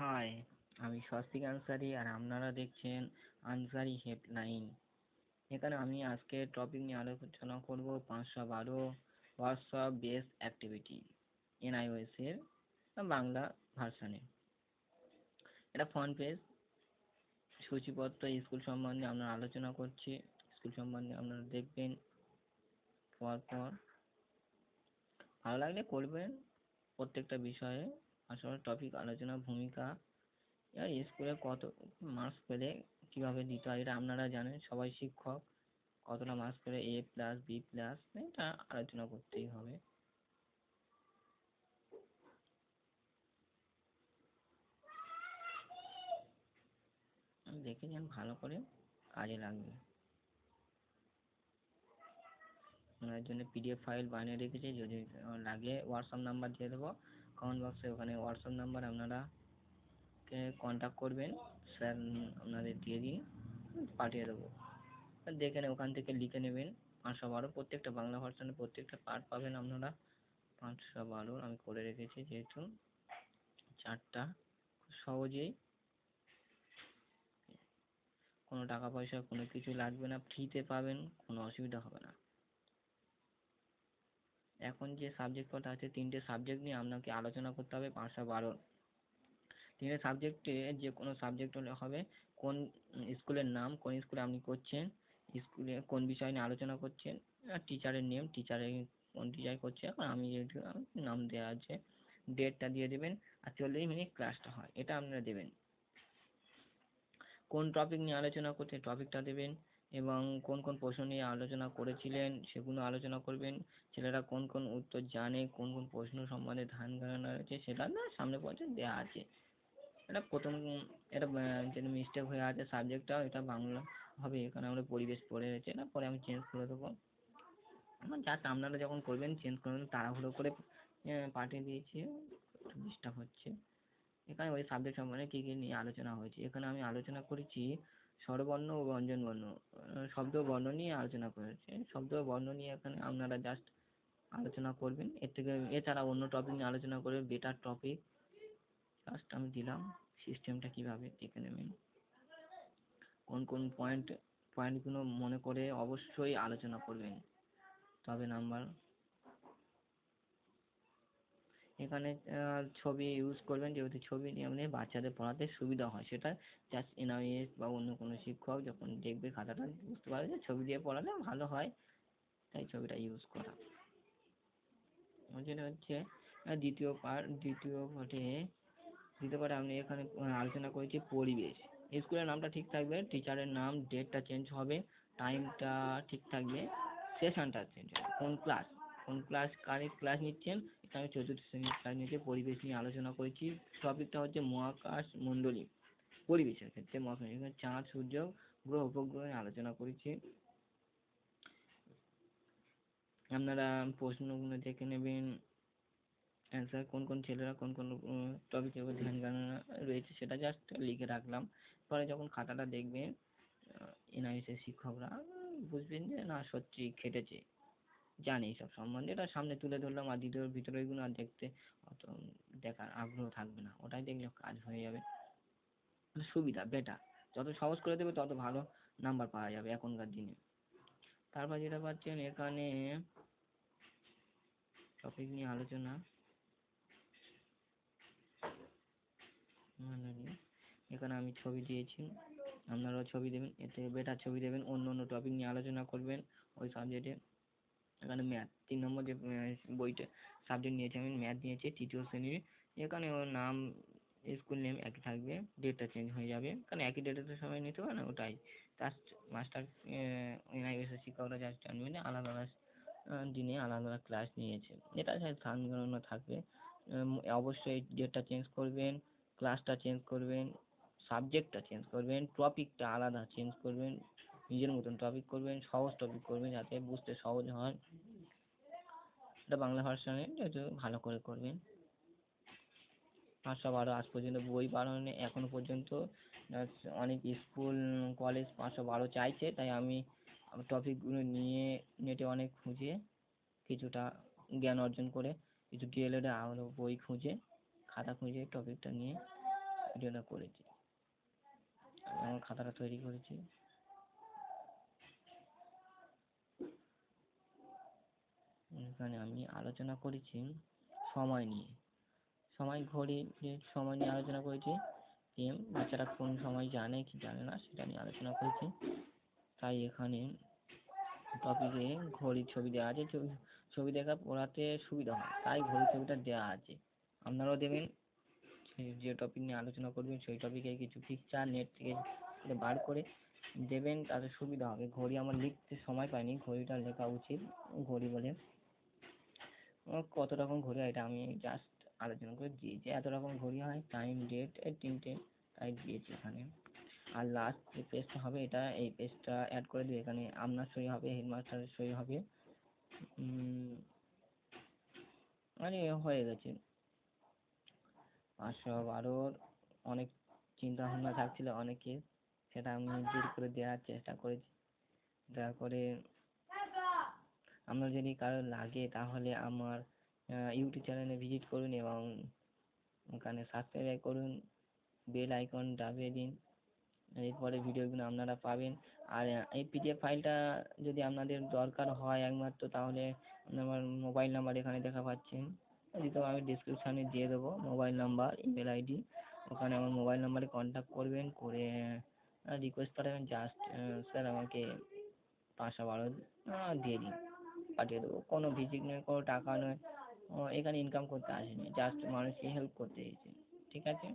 High, আমি স্বস্তিক আনসারী আর আপনারা দেখছেন আনসারী হেল্পলাইন। এখানে আমি আজকে টপিক নিয়ে আলোচনা করব 512 হোয়াটসঅ্যাপ বেস অ্যাক্টিভিটি এনআইওএস এর বাংলা ভার্সানে। এটা ফ্রন্ট পেজ সূচিপত্র স্কুল সম্বন্ধে আমরা আলোচনা করছি। স্কুল সম্বন্ধে আপনারা দেখবেন, পরপর ভালো লাগলে করবেন। প্রত্যেকটা বিষয়ে আসলে টপিক আলোচনা ভূমিকা স্কুলে কত মার্কস পেলে কিভাবে দিতে হয় এটা আপনারা জানেন, সবাই শিক্ষক। কতটা মার্কস পেলে A+, B+, এটা আলোচনা করতেই হবে। দেখে নেন ভালো করে, কাজে লাগবে। ওনার জন্য PDF ফাইল বানিয়ে রেখেছি, যদি লাগে হোয়াটসঅ্যাপ নাম্বার দিয়ে দেবো কমেন্ট বক্সে, ওখানে হোয়াটসঅ্যাপ নাম্বার আপনারা কন্ট্যাক্ট করবেন, স্যার আপনাদের দিয়ে দিন, পাঠিয়ে দেবো। দেখে ওখান থেকে লিখে নেবেন 512। প্রত্যেকটা বাংলা ভার্সনে প্রত্যেকটা পার্ট পাবেন আপনারা। 512 আমি করে রেখেছি, যেহেতু 4টা খুব সহজেই, কোনো টাকা পয়সা কোনো কিছু লাগবে না, ফ্রিতে পাবেন, কোনো অসুবিধা হবে না। এখন যে সাবজেক্ট কটা আছে, 3টে সাবজেক্ট নিয়ে আপনাকে আলোচনা করতে হবে 512। 3টে সাবজেক্টে যে কোনো সাবজেক্ট হলে হবে। কোন স্কুলের নাম, কোন স্কুলে আপনি করছেন, স্কুলে কোন বিষয় নিয়ে আলোচনা করছেন, টিচারের নেম, টিচারের কোন টিচার করছে, এখন আমি যেহেতু নাম দেওয়া আছে, ডেটটা দিয়ে দেবেন, আর 40 মিনিট ক্লাসটা হয়, এটা আপনারা দেবেন। কোন টপিক নিয়ে আলোচনা করছে টপিকটা দেবেন, এবং কোন কোন প্রশ্ন নিয়ে আলোচনা করেছিলেন সেগুলো আলোচনা করবেন। ছেলেরা কোন কোন উত্তর জানে, কোন কোন প্রশ্ন সম্বন্ধে ধ্যান ধারণা রয়েছে, সেটা না সামনে পর্যন্ত দেওয়া আছে। এটা প্রথম, এটা যেটা মিস্টেক হয়ে আছে সাবজেক্টটা, এটা বাংলা হবে। এখানে আমরা পরিবেশ পড়ে রয়েছে, না পরে আমি চেঞ্জ করে দেবো। জাস্ট আপনারা যখন করবেন চেঞ্জ করবেন, তাড়াহুড়ো করে পাঠিয়ে দিয়েছি, ডিস্টার্ব হচ্ছে। এখানে ওই সাবজেক্ট সম্বন্ধে কী কী নিয়ে আলোচনা হয়েছে, এখানে আমি আলোচনা করেছি স্বরবর্ণ ও ব্যঞ্জনবর্ণ, শব্দ বর্ণ নিয়ে আলোচনা করেছে। শব্দ বর্ণ নিয়ে এখানে আপনারা জাস্ট আলোচনা করবেন। এর থেকে এছাড়া অন্য টপিক নিয়ে আলোচনা করে বেটার টপিক, জাস্ট আমি দিলাম। সিস্টেমটা কিভাবে দেখে নেবেন, কোন কোন পয়েন্টগুলো মনে করে অবশ্যই আলোচনা করবেন, তবে নাম্বার। এখানে ছবি ইউজ করবেন, যেহেতু ছবি নিয়ে আপনি বাচ্চাদের পড়াতে সুবিধা হয়, সেটা জাস্ট এনআইএস বা অন্য কোনো শিক্ষক যখন দেখবে খাতাটা বুঝতে পারবে যে ছবি দিয়ে পড়ালে ভালো হয়, তাই ছবিটা ইউজ করা। যেটা হচ্ছে দ্বিতীয় পার্টে আমি এখানে আলোচনা করেছি পরিবেশ। স্কুলের নামটা ঠিক থাকবে, টিচারের নাম, ডেটটা চেঞ্জ হবে, টাইমটা ঠিক থাকবে, সেশনটা চেঞ্জ হবে, কোন ক্লাস কারেক্ট ক্লাস নিচ্ছেন। এখানে চতুর্থ শ্রেণীর ক্লাস নিচ্ছে, পরিবেশ নিয়ে আলোচনা করেছি। টপিকটা হচ্ছে মহাকাশ মণ্ডলী, পরিবেশের ক্ষেত্রে মহাকাশ, এখানে চাঁদ, সূর্য, গ্রহ উপগ্রহ নিয়ে আলোচনা করেছি। আপনারা প্রশ্নগুলো দেখে নেবেন, অ্যান্সার কোন কোন ছেলেরা কোন কোন টপিকের উপর ধ্যান ধারণা রয়েছে সেটা জাস্ট লিখে রাখলাম। পরে যখন খাতাটা দেখবেন এনআইএস শিক্ষকরা বুঝবেন যে না সত্যি খেটেছে, জানি এইসব সম্বন্ধে, এটা সামনে তুলে ধরলাম। আর দ্বিতীয় ভিতরে এগুলো আর দেখতে অত দেখার আগ্রহ থাকবে না, ওটাই দেখলে কাজ হয়ে যাবে, সুবিধা বেটার। যত সহজ করে দেবে তত ভালো নাম্বার পাওয়া যাবে এখনকার দিনে। তারপর যেটা পাচ্ছেন এখানে টপিক নিয়ে আলোচনা, এখানে আমি ছবি দিয়েছি, আপনারাও ছবি দেবেন, এতে বেটার ছবি দেবেন। অন্য অন্য টপিক নিয়ে আলোচনা করবেন ওই সাবজেক্টে। এখানে ম্যাথ 3 নম্বর যে বইটা সাবজেক্ট নিয়েছি, আমি ম্যাথ নিয়েছি 3য় শ্রেণীর। এখানে ওর নাম, স্কুল নেম একই থাকবে, ডেটটা চেঞ্জ হয়ে যাবে, কারণ একই ডেটে তো সবাই নিতে পারে না, ওটাই জাস্ট মাস্টার এনআইএস শিক্ষকরা জাস্ট জানবেন আলাদা আলাদা দিনে আলাদা আলাদা ক্লাস নিয়েছে, এটা ধারণা থাকবে। অবশ্যই ডেটটা চেঞ্জ করবেন, ক্লাসটা চেঞ্জ করবেন, সাবজেক্টটা চেঞ্জ করবেন, টপিকটা আলাদা চেঞ্জ করবেন, নিজের মতন টপিক করবেন, সহজ টপিক করবেন যাতে বুঝতে সহজ হয়। এটা বাংলা ভার্সনে যেহেতু ভালো করে করবেন। 512 আজ পর্যন্ত বই বার হয়নি এখনো পর্যন্ত, অনেক স্কুল কলেজ 512 চাইছে, তাই আমি টপিকগুলো নিয়ে নেটে অনেক খুঁজে কিছুটা জ্ঞান অর্জন করে, কিছু ডিএলএড এ আরো বই খুঁজে, খাতা খুঁজে টপিকটা নিয়ে ভিডিওটা করেছি। আমি আমার খাতাটা তৈরি করেছি। এখানে আমি আলোচনা করেছি সময় নিয়ে, ঘড়ির সময় নিয়ে আলোচনা করেছি। বাচ্চারা কোন সময় জানে কি জানে না সেটা নিয়ে আলোচনা করেছি। তাই এখানে টপিকে ঘড়ির ছবি দেওয়া আছে, ছবি দেখা পড়াতে সুবিধা হয় তাই ঘড়ির ছবিটা দেওয়া আছে। আপনারাও দেবেন, যে টপিক নিয়ে আলোচনা করবেন সেই টপিকে কিছু পিকচার নেট থেকে বার করে দেবেন, তাতে সুবিধা হবে। ঘড়ি আমার লিখতে সময় পাইনি, ঘড়িটা লেখা উচিত। ঘড়ি বলে কত রকম ঘড়ি হয় এটা আমি জাস্ট আলোচনা করে দিয়েছি। এত রকম ঘড়ি হয়, টাইম, ডেট, তিনটে, তাই দিয়েছি এখানে। আর লাস্ট যে পেজটা হবে এটা, এই পেজটা অ্যাড করে দিই। এখানে আপনার সই হবে, হেডমাস্টারের সই হবে। মানে হয়ে গেছে। 512 অনেক চিন্তা ভাবনা থাকছিল অনেকের, সেটা আমি দূর করে দেওয়ার চেষ্টা করেছি। দয়া করে আপনার যদি কারো লাগে তাহলে আমার ইউটিউব চ্যানেলে ভিজিট করুন এবং ওখানে সাবস্ক্রাইব করুন, বেল আইকন দাবিয়ে দিন, এরপরে ভিডিওগুলো আপনারা পাবেন। আর এই পিডিএফ ফাইলটা যদি আপনাদের দরকার হয় একমাত্র, তাহলে আমার মোবাইল নাম্বার এখানে দেখা পাচ্ছেন, তো আমি ডিসক্রিপশানে দিয়ে দেবো মোবাইল নাম্বার, ইমেল আইডি। ওখানে আমার মোবাইল নাম্বারে কন্ট্যাক্ট করবেন, করে রিকোয়েস্ট পাঠাবেন জাস্ট স্যার আমাকে 512 দিয়ে দিন, পাঠিয়ে দেবো। কোনো ভিজিট নয়, কোনো টাকা নয়, এখানে ইনকাম করতে আসেনি, জাস্ট মানুষকে হেল্প করতে এসেছি। ঠিক আছে।